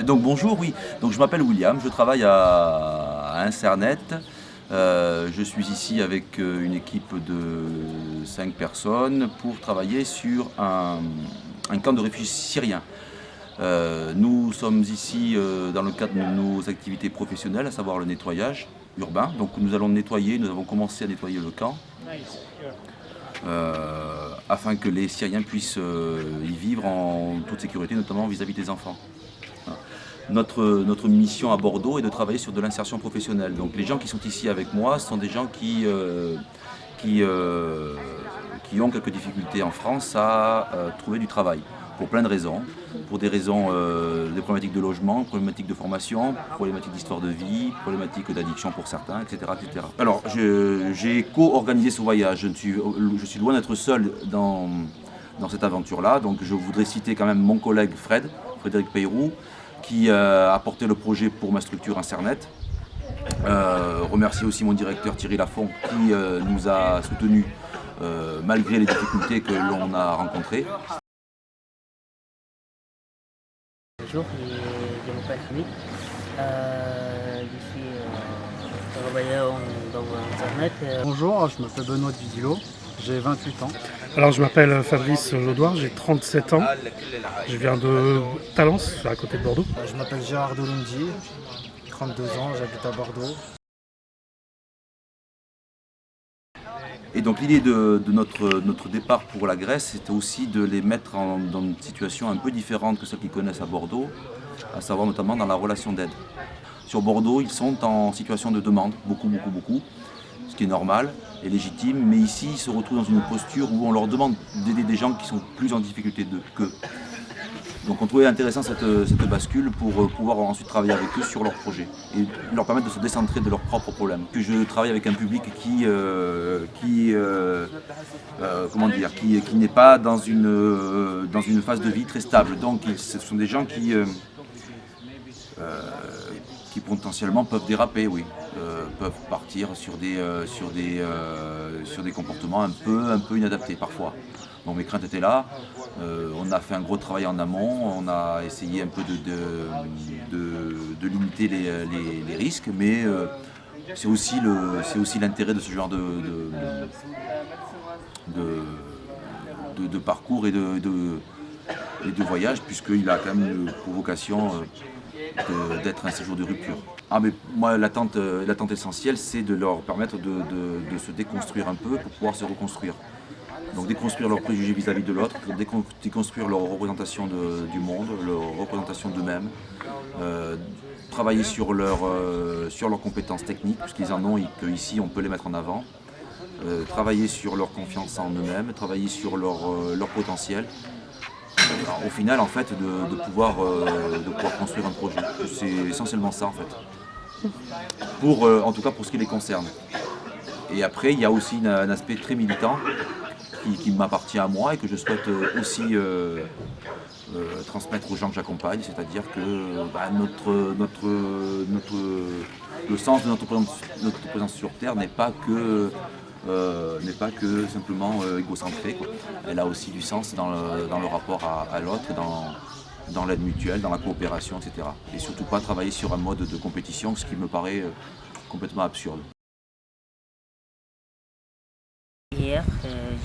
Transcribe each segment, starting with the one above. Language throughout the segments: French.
Donc bonjour, oui. Donc je m'appelle William, je travaille à Insernet. Je suis ici avec une équipe de 5 personnes pour travailler sur un camp de réfugiés syriens. Nous sommes ici dans le cadre de nos activités professionnelles, à savoir le nettoyage urbain. Donc nous allons nettoyer, nous avons commencé à nettoyer le camp afin que les Syriens puissent y vivre en toute sécurité, notamment vis-à-vis des enfants. Notre mission à Bordeaux est de travailler sur de l'insertion professionnelle. Donc les gens qui sont ici avec moi sont des gens qui ont quelques difficultés en France à trouver du travail, pour plein de raisons. Pour des raisons, des problématiques de logement, problématiques de formation, problématiques d'histoire de vie, problématiques d'addiction pour certains, etc. etc. Alors j'ai co-organisé ce voyage, je suis loin d'être seul dans cette aventure-là, donc je voudrais citer quand même mon collègue Frédéric Peyrou, qui a porté le projet pour ma structure Insernet. Remercier aussi mon directeur Thierry Lafont qui nous a soutenus malgré les difficultés que l'on a rencontrées. Bonjour, je m'appelle Hamid. Je suis travailleur dans Internet. Bonjour, je m'appelle Benoît Dudillo, j'ai 28 ans. Alors je m'appelle Fabrice Laudoir, j'ai 37 ans. Je viens de Talence, à côté de Bordeaux. Je m'appelle Gérard Dolundi, 32 ans, j'habite à Bordeaux. Et donc l'idée de notre départ pour la Grèce, c'était aussi de les mettre dans une situation un peu différente que celle qu'ils connaissent à Bordeaux, à savoir notamment dans la relation d'aide. Sur Bordeaux, ils sont en situation de demande, beaucoup, ce qui est normal et légitime, mais ici, ils se retrouvent dans une posture où on leur demande d'aider des gens qui sont plus en difficulté qu'eux. Donc on trouvait intéressant cette bascule pour pouvoir ensuite travailler avec eux sur leurs projets et leur permettre de se décentrer de leurs propres problèmes. Que je travaille avec un public qui n'est pas dans une phase de vie très stable. Donc ce sont des gens qui potentiellement peuvent déraper, oui, peuvent partir sur des comportements un peu inadaptés parfois. Donc mes craintes étaient là, on a fait un gros travail en amont, on a essayé un peu de limiter les risques, mais c'est aussi l'intérêt de ce genre de parcours et de voyage, puisqu'il a quand même pour vocation d'être un séjour de rupture. Ah, mais moi, l'attente essentielle, c'est de leur permettre de se déconstruire un peu pour pouvoir se reconstruire. Donc déconstruire leurs préjugés vis-à-vis de l'autre, pour déconstruire leur représentation du monde, leur représentation d'eux-mêmes, travailler sur leurs compétences techniques, puisqu'ils en ont et qu'ici on peut les mettre en avant, travailler sur leur confiance en eux-mêmes, travailler sur leur potentiel. Alors, au final, en fait, de pouvoir construire un projet. C'est essentiellement ça, en fait. En tout cas, pour ce qui les concerne. Et après, il y a aussi un aspect très militant qui m'appartient à moi et que je souhaite aussi transmettre aux gens que j'accompagne, c'est-à-dire que le sens de notre présence sur Terre n'est pas que simplement égocentré, quoi. Elle a aussi du sens dans le rapport à l'autre, dans l'aide mutuelle, dans la coopération, etc. Et surtout pas travailler sur un mode de compétition, ce qui me paraît complètement absurde. Hier,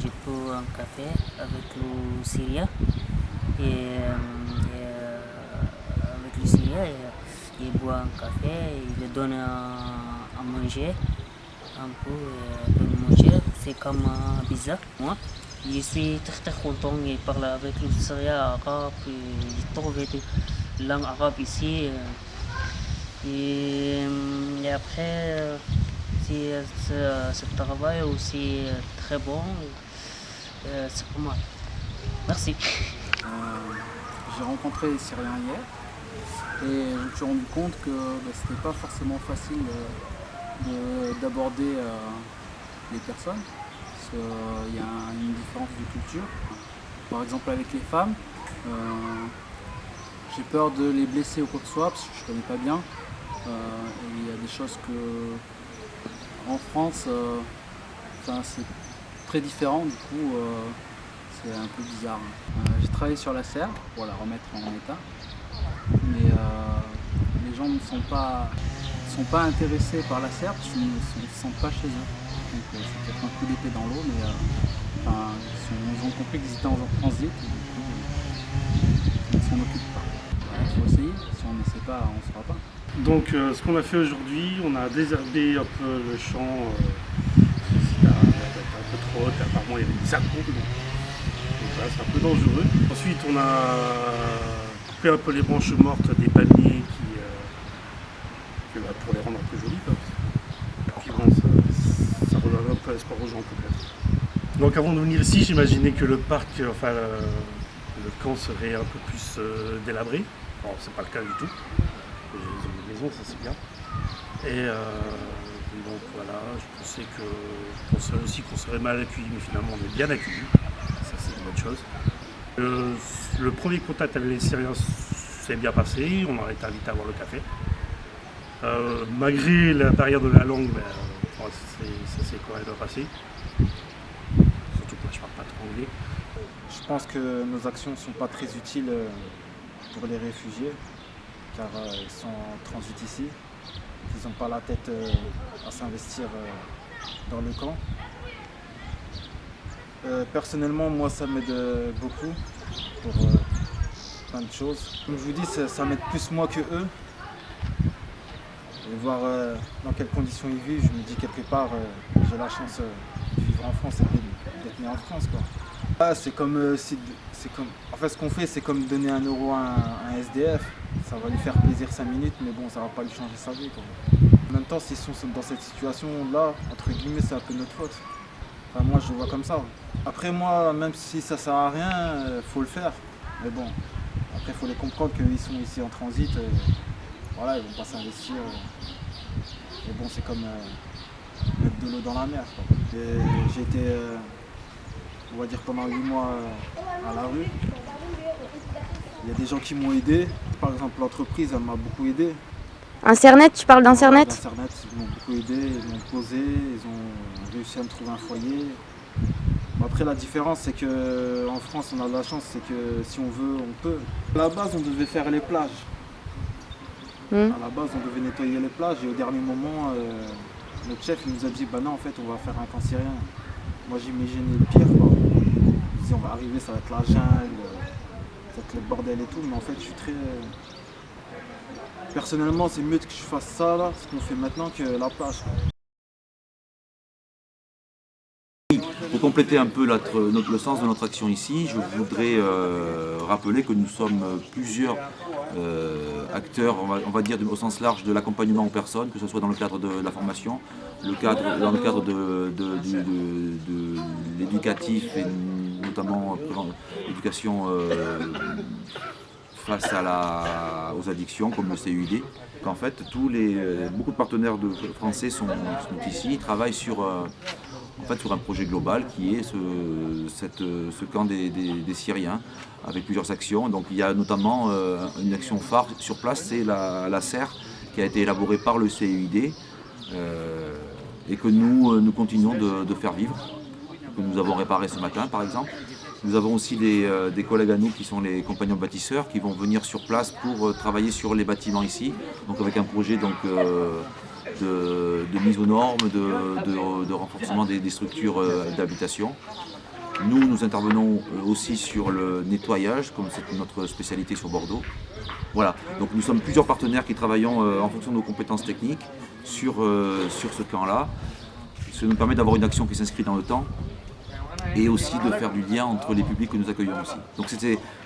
j'ai pris un café avec le Syrien. Avec le Syrien, il boit un café, il lui donne à manger. Un peu de manger, c'est comme bizarre. Moi, je suis très content, il parle avec le Syrien arabe, j'ai trouvé de langue arabe ici. Et après, ce travail aussi très bon, c'est pour moi. Merci. J'ai rencontré les Syriens hier et je me suis rendu compte que c'était pas forcément facile d'aborder les personnes, parce qu'il y a une différence de culture. Par exemple avec les femmes, j'ai peur de les blesser ou quoi que ce soit, parce que je ne connais pas bien. Et il y a des choses que en France, c'est très différent, du coup c'est un peu bizarre. J'ai travaillé sur la serre pour la remettre en état, mais les gens ne sont pas intéressés par la Serbe, ils ne se sentent pas chez eux. Donc c'est peut-être un coup d'épée dans l'eau, mais ils ont compris qu'ils étaient en transit, et du coup, ils ne s'en occupent pas. Il faut essayer, si on n'essaie pas, on ne saura pas. Donc ce qu'on a fait aujourd'hui, on a désherbé un peu le champ. C'était un peu trop haute, apparemment il y avait des arbres, donc voilà, c'est un peu dangereux. Ensuite on a coupé un peu les branches mortes des palmiers pour les rendre un peu jolis. Quoi. Puis bon, ça redonne un peu espoir aux gens peut-être. Donc avant de venir ici, j'imaginais que le parc, le camp serait un peu plus délabré. Bon, c'est pas le cas du tout. Ils ont des maisons, ça c'est bien. Et donc voilà, je pensais aussi qu'on serait mal accueillis, mais finalement on est bien accueillis. Ça c'est une bonne chose. Le premier contact avec les Syriens s'est bien passé, on a été invité à boire le café. Malgré la barrière de la langue, ça s'est quand même bien passé. Surtout que moi je parle pas trop anglais. Je pense que nos actions ne sont pas très utiles pour les réfugiés, car ils sont en transit ici. Ils n'ont pas la tête à s'investir dans le camp. Personnellement, moi ça m'aide beaucoup pour plein de choses. Comme je vous dis, ça m'aide plus moi que eux. Et voir dans quelles conditions ils vivent, je me dis quelque part, j'ai la chance de vivre en France et d'être né en France, quoi. Ah, c'est comme, en fait, ce qu'on fait, c'est comme donner 1 euro à un SDF. Ça va lui faire plaisir 5 minutes, mais bon, ça va pas lui changer sa vie, quoi. En même temps, s'ils sont dans cette situation-là, entre guillemets, c'est un peu notre faute. Enfin, moi, je le vois comme ça. Après, moi, même si ça sert à rien, faut le faire. Mais bon, après, il faut les comprendre qu'ils sont ici en transit. Voilà, ils vont pas s'investir. Mais bon, c'est comme mettre de l'eau dans la mer, quoi. J'ai été, on va dire, pendant 8 mois à la rue. Il y a des gens qui m'ont aidé. Par exemple, l'entreprise, elle m'a beaucoup aidé. Un Cernet, tu parles d'un Cernet? Internet, ils m'ont beaucoup aidé, ils m'ont posé, ils ont réussi à me trouver un foyer. Bon, après, la différence, c'est qu'en France, on a de la chance, c'est que si on veut, on peut. À la base, on devait faire les plages. À la base, on devait nettoyer les plages et au dernier moment, notre chef il nous a dit bah non, en fait, on va faire un camp syrien. Moi, j'imaginais le pire, quoi. Je dis, on va arriver, ça va être la jungle, ça va être le bordel et tout, mais en fait, je suis très. Personnellement, c'est mieux que je fasse ça, là, ce qu'on fait maintenant, que la plage, quoi. Pour compléter un peu le sens de notre action ici, je voudrais rappeler que nous sommes plusieurs acteurs, on va dire au sens large, de l'accompagnement aux personnes, que ce soit dans le cadre de la formation, dans le cadre de l'éducatif et notamment l'éducation face aux addictions comme le CUID. En fait, beaucoup de partenaires français sont ici, ils travaillent sur un projet global qui est ce camp des Syriens avec plusieurs actions. Donc il y a notamment une action phare sur place, c'est la serre qui a été élaborée par le CUID et que nous continuons de faire vivre, que nous avons réparé ce matin par exemple. Nous avons aussi des collègues à nous qui sont les compagnons bâtisseurs qui vont venir sur place pour travailler sur les bâtiments ici, donc avec un projet de mise aux normes, de renforcement des structures d'habitation. Nous intervenons aussi sur le nettoyage, comme c'est notre spécialité sur Bordeaux. Voilà, donc nous sommes plusieurs partenaires qui travaillons en fonction de nos compétences techniques sur ce camp-là. Ça nous permet d'avoir une action qui s'inscrit dans le temps et aussi de faire du lien entre les publics que nous accueillons aussi. Donc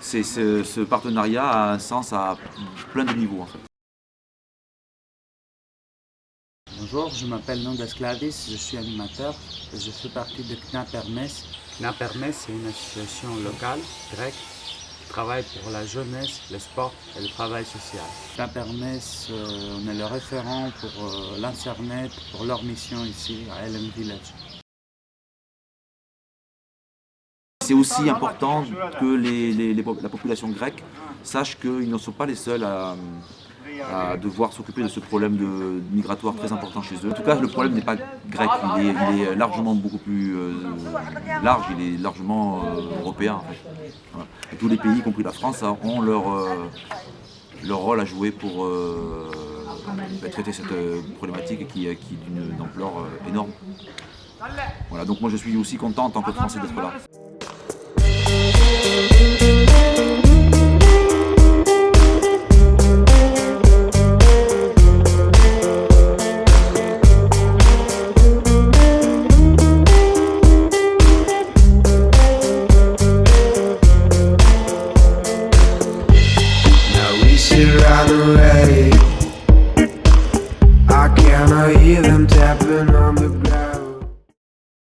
ce partenariat a un sens à plein de niveaux en fait. Bonjour, je m'appelle Nondas Clavis, je suis animateur et je fais partie de Knap Hermès. Knap Hermès, c'est une association locale, grecque, qui travaille pour la jeunesse, le sport et le travail social. Knap Hermès, on est le référent pour l'Internet, pour leur mission ici à LM Village. C'est aussi important que la population grecque sache qu'ils ne sont pas les seuls à devoir s'occuper de ce problème migratoire très important chez eux. En tout cas, le problème n'est pas grec, il est largement beaucoup plus large, il est largement européen en fait. Voilà. Et tous les pays, y compris la France, ont leur rôle à jouer pour traiter cette problématique qui est d'une ampleur énorme. Voilà, donc moi je suis aussi content en tant que Français d'être là.